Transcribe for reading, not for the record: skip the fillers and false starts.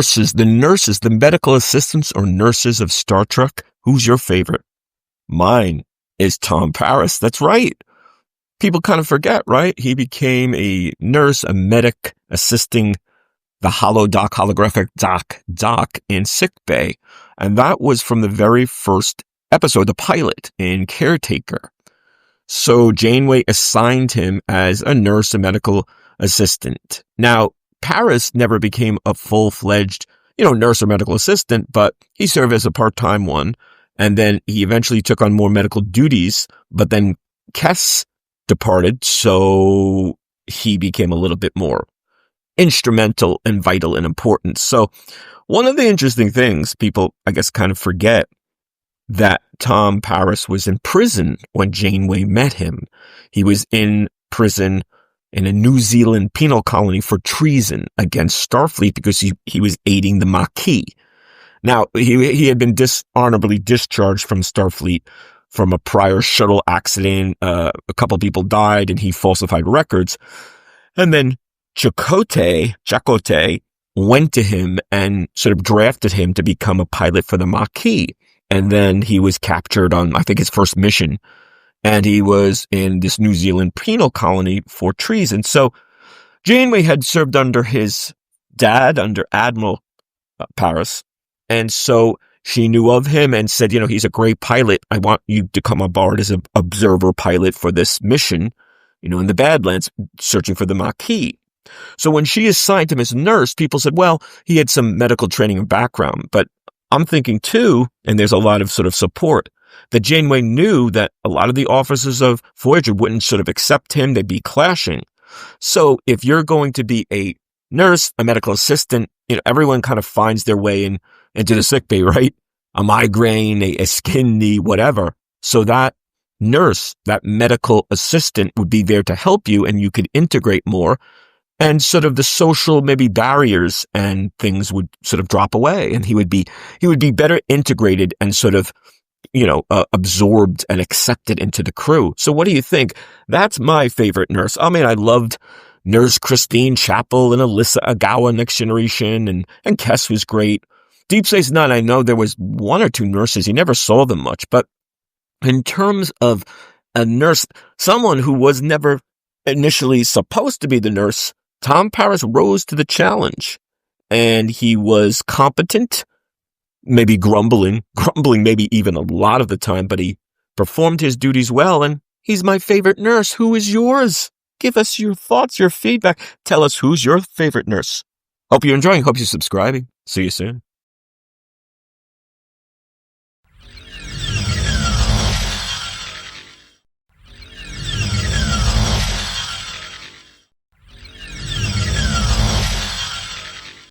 the medical assistants or nurses of Star Trek. Who's your favorite? Mine is Tom Paris. That's right. People kind of forget, right? He became a nurse, a medic, assisting the holographic doc in Sickbay. And that was from the very first episode, the pilot in Caretaker. So Janeway assigned him as a nurse, a medical assistant. Now, Paris never became a full-fledged, nurse or medical assistant, but he served as a part-time one. And then he eventually took on more medical duties, but then Kes departed, so he became a little bit more instrumental and vital and important. So one of the interesting things people, I guess, kind of forget that Tom Paris was in prison when Janeway met him. He was in prison in a New Zealand penal colony for treason against Starfleet because he was aiding the Maquis. Now, he had been dishonorably discharged from Starfleet from a prior shuttle accident. A couple people died and he falsified records. And then Chakotay went to him and sort of drafted him to become a pilot for the Maquis. And then he was captured on, I think, his first mission. And he was in this New Zealand penal colony for treason. So Janeway had served under his dad, under Admiral Paris. And so she knew of him and said, he's a great pilot. I want you to come aboard as an observer pilot for this mission, in the Badlands, searching for the Maquis. So when she assigned him as a nurse, people said, well, he had some medical training and background. But I'm thinking too, and there's a lot of sort of support, that Janeway knew that a lot of the officers of Voyager wouldn't sort of accept him. They'd be clashing. So if you're going to be a nurse, a medical assistant, everyone kind of finds their way into the sickbay, right? A migraine, a skin knee, whatever. So that nurse, that medical assistant would be there to help you and you could integrate more. And sort of the social maybe barriers and things would sort of drop away and he would be better integrated and sort of, absorbed and accepted into the crew. So what do you think? That's my favorite nurse. I mean, I loved Nurse Christine Chappell and Alyssa Agawa Next Generation and Kes was great. Deep Space Nine, I know there was one or two nurses. You never saw them much, but in terms of a nurse, someone who was never initially supposed to be the nurse, Tom Paris rose to the challenge and he was competent, maybe grumbling maybe even a lot of the time, but he performed his duties well and he's my favorite nurse. Who is yours? Give us your thoughts, your feedback. Tell us who's your favorite nurse. Hope you're enjoying. Hope you're subscribing. See you soon.